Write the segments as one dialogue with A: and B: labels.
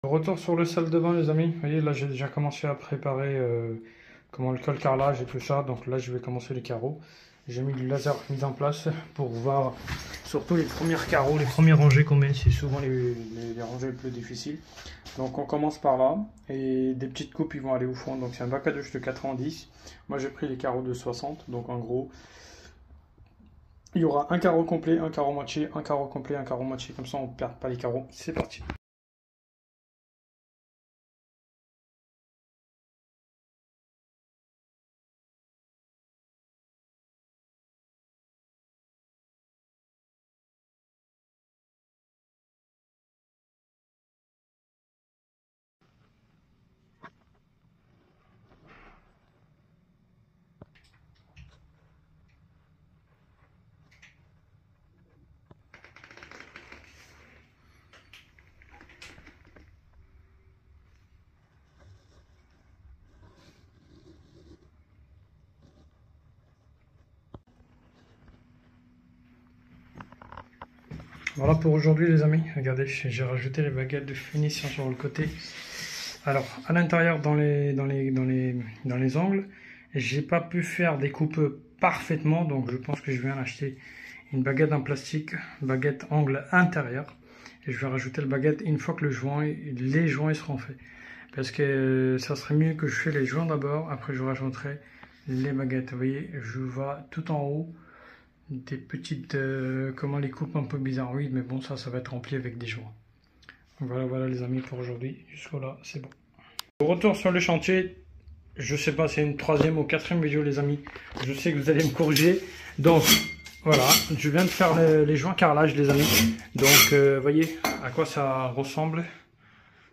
A: Retour sur le salle de bain les amis, vous voyez là j'ai déjà commencé à préparer comment le col carrelage et tout ça, donc là je vais commencer les carreaux. J'ai mis du laser mis en place pour voir surtout les premiers carreaux, les premières rangées qu'on met, c'est souvent les rangées les plus difficiles. Donc on commence par là et des petites coupes ils vont aller au fond, donc c'est un bac à douche de 90. Moi j'ai pris les carreaux de 60, donc en gros il y aura un carreau complet, un carreau moitié, un carreau complet, un carreau moitié, comme ça on ne perd pas les carreaux. C'est parti. Voilà pour aujourd'hui les amis, regardez, j'ai rajouté les baguettes de finition sur le côté. Alors à l'intérieur dans les angles, j'ai pas pu faire des coupes parfaitement, donc je pense que je viens acheter une baguette en plastique, baguette angle intérieur, et je vais rajouter le baguette une fois que les joints seront faits. Parce que ça serait mieux que je fais les joints d'abord, après je rajouterai les baguettes. Vous voyez, je vois tout en haut des petites, comment les coupes un peu bizarroïdes, mais bon ça va être rempli avec des joints. Voilà les amis pour aujourd'hui, jusqu'au là c'est bon. Retour sur le chantier, je sais pas c'est une troisième ou quatrième vidéo les amis, je sais que vous allez me corriger, donc voilà, je viens de faire les joints carrelage les amis, donc voyez à quoi ça ressemble.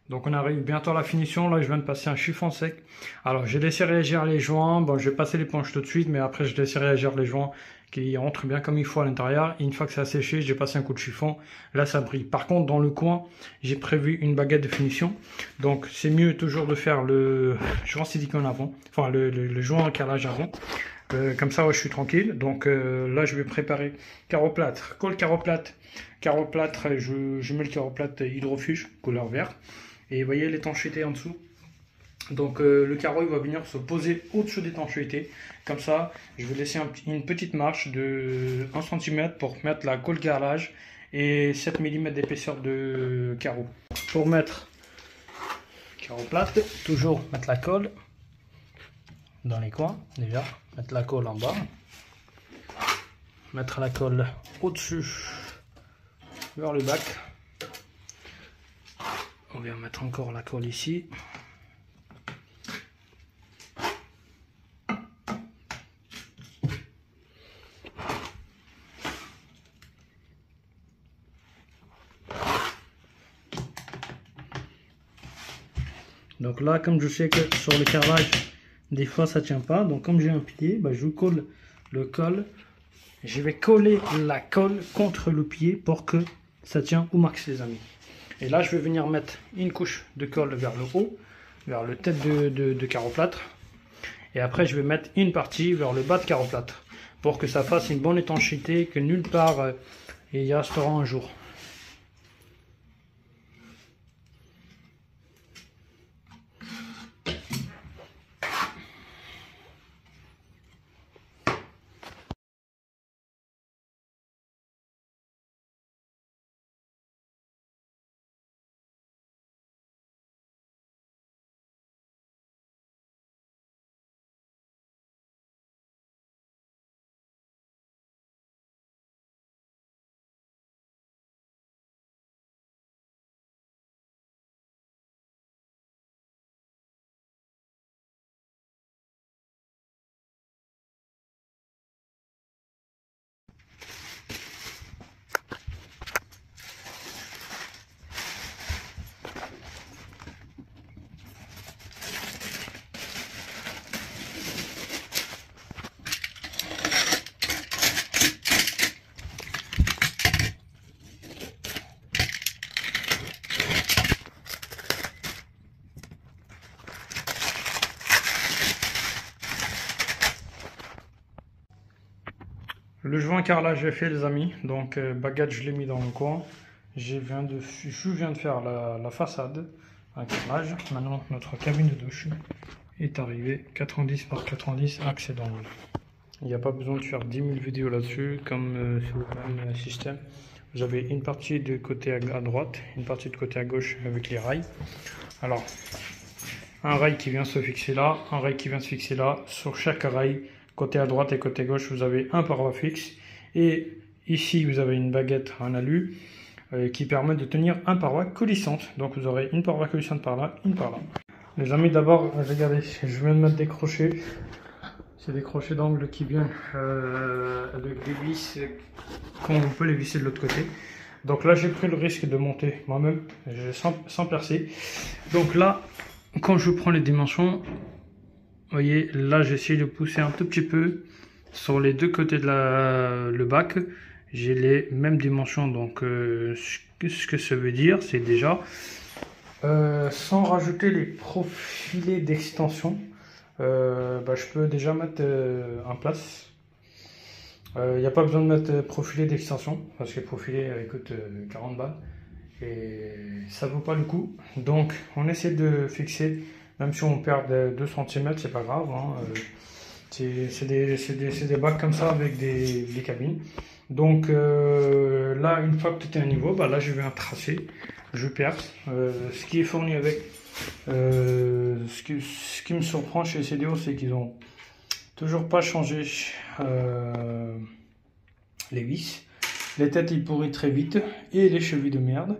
A: Donc on arrive bientôt à la finition, là je viens de passer un chiffon sec. Alors j'ai laissé réagir les joints, bon je vais passer l'éponge tout de suite, mais après je laisse réagir les joints qui rentrent bien comme il faut à l'intérieur. Et une fois que ça a séché, j'ai passé un coup de chiffon, là ça brille. Par contre dans le coin, j'ai prévu une baguette de finition. Donc c'est mieux toujours de faire le joint silicone avant, enfin le joint en carrelage avant. Comme ça ouais, je suis tranquille. Donc là je vais préparer carreau-plâtre, colle carreau-plâtre. Carreau-plâtre, je mets le carreau-plâtre hydrofuge, couleur vert. Et vous voyez l'étanchéité en dessous. Donc le carreau il va venir se poser au-dessus de l'étanchéité. Comme ça, je vais laisser une petite marche de 1 cm pour mettre la colle carrelage et 7 mm d'épaisseur de carreau. Pour mettre carreau plate, toujours mettre la colle dans les coins déjà. Mettre la colle en bas. Mettre la colle au-dessus vers le bac. On vient mettre encore la colle ici. Donc là, comme je sais que sur le carrelage, des fois ça tient pas, donc comme j'ai un pied, je colle le col. Je vais coller la colle contre le pied pour que ça tient au max les amis. Et là, je vais venir mettre une couche de colle vers le haut, vers le tête de carreau-plâtre. Et après, je vais mettre une partie vers le bas de carreau-plâtre pour que ça fasse une bonne étanchéité, que nulle part il y restera un jour. Le joint carrelage est fait les amis, donc baguette je l'ai mis dans le coin. Je viens de faire la façade, un carrelage. Maintenant notre cabine de douche est arrivée, 90 par 90 axe d'angle. Il n'y a pas besoin de faire 10 000 vidéos là-dessus, comme sur le même système. Vous avez une partie de côté à droite, une partie de côté à gauche avec les rails. Alors, un rail qui vient se fixer là, un rail qui vient se fixer là. Sur chaque rail, côté à droite et côté gauche, vous avez un paroi fixe. Et ici, vous avez une baguette en alu qui permet de tenir un paroi coulissante. Donc, vous aurez une paroi coulissante par là, une par là. Les amis, d'abord, regardez, je viens de mettre des crochets. C'est des crochets d'angle qui viennent avec des vis, qu'on peut les visser de l'autre côté. Donc là, j'ai pris le risque de monter moi-même, sans percer. Donc là, quand je prends les dimensions, vous voyez, là, j'essaie de pousser un tout petit peu sur les deux côtés de le bac. J'ai les mêmes dimensions, donc ce que ça veut dire, c'est déjà, sans rajouter les profilés d'extension, je peux déjà mettre en place. Il n'y a pas besoin de mettre profilé d'extension parce que profilé coûte 40 balles et ça vaut pas le coup. Donc on essaie de fixer, même si on perd 2 cm, c'est pas grave. Hein. C'est des bacs comme ça avec des cabines. Donc là, une fois que tout est à niveau, là je vais un tracé, je perce. Ce qui est fourni avec. Ce qui me surprend chez CDO, c'est qu'ils ont toujours pas changé les vis. Les têtes ils pourrissent très vite et les chevilles de merde.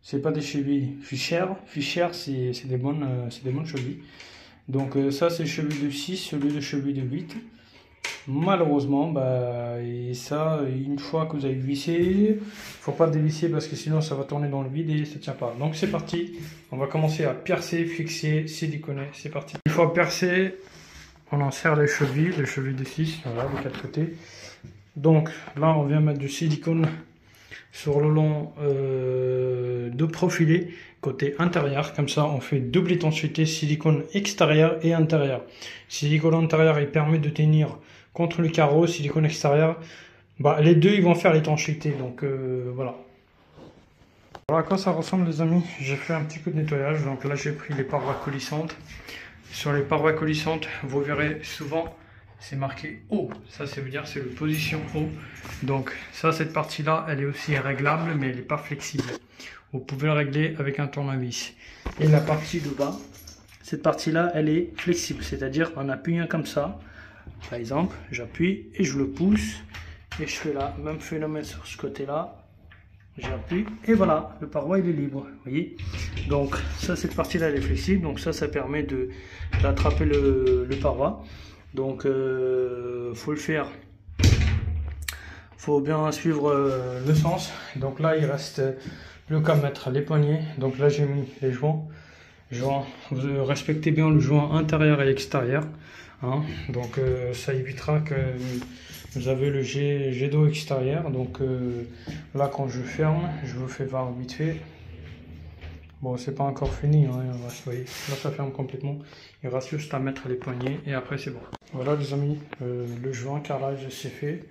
A: C'est pas des chevilles Fischer. Fischer c'est des bonnes chevilles. Donc ça c'est cheville de 6, celui de cheville de 8. Malheureusement, et ça, une fois que vous avez vissé, faut pas dévisser parce que sinon ça va tourner dans le vide et ça tient pas. Donc c'est parti, on va commencer à percer, fixer, siliconer, c'est parti. Une fois percé, on en serre les chevilles de 6, voilà, des 4 côtés. Donc là, on vient mettre du silicone sur le long de profilé côté intérieur, comme ça on fait double étanchéité, silicone extérieur et intérieur. Silicone intérieur, il permet de tenir contre le carreau, silicone extérieur, les deux ils vont faire l'étanchéité, donc voilà. Voilà à quoi ça ressemble les amis. J'ai fait un petit coup de nettoyage, donc là j'ai pris les parois coulissantes. Sur les parois coulissantes, vous verrez souvent c'est marqué haut, ça veut dire c'est le position haut. Donc ça, cette partie là elle est aussi réglable mais elle n'est pas flexible. Vous pouvez le régler avec un tournevis. Et la partie de bas, cette partie là elle est flexible, c'est à dire en appuyant comme ça, par exemple j'appuie et je le pousse et je fais là, même phénomène sur ce côté là, j'appuie et voilà, le paroi il est libre, vous voyez. Donc ça, cette partie là elle est flexible, donc ça permet d'attraper le paroi. Donc faut le faire, faut bien suivre le sens. Donc là il reste plus qu'à mettre les poignées. Donc là j'ai mis les joints, vous respectez bien le joint intérieur et extérieur, hein. Donc ça évitera que vous avez le jet d'eau extérieur. Donc là quand je ferme, je vous fais voir vite fait. Bon, c'est pas encore fini, hein, vous voyez, là ça ferme complètement. Il reste juste à mettre les poignées et après c'est bon. Voilà les amis, le joint carrelage c'est fait.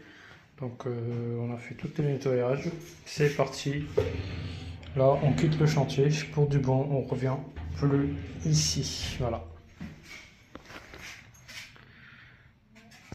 A: Donc on a fait tout le nettoyage. C'est parti. Là on quitte le chantier pour du bon, on revient plus ici. Voilà.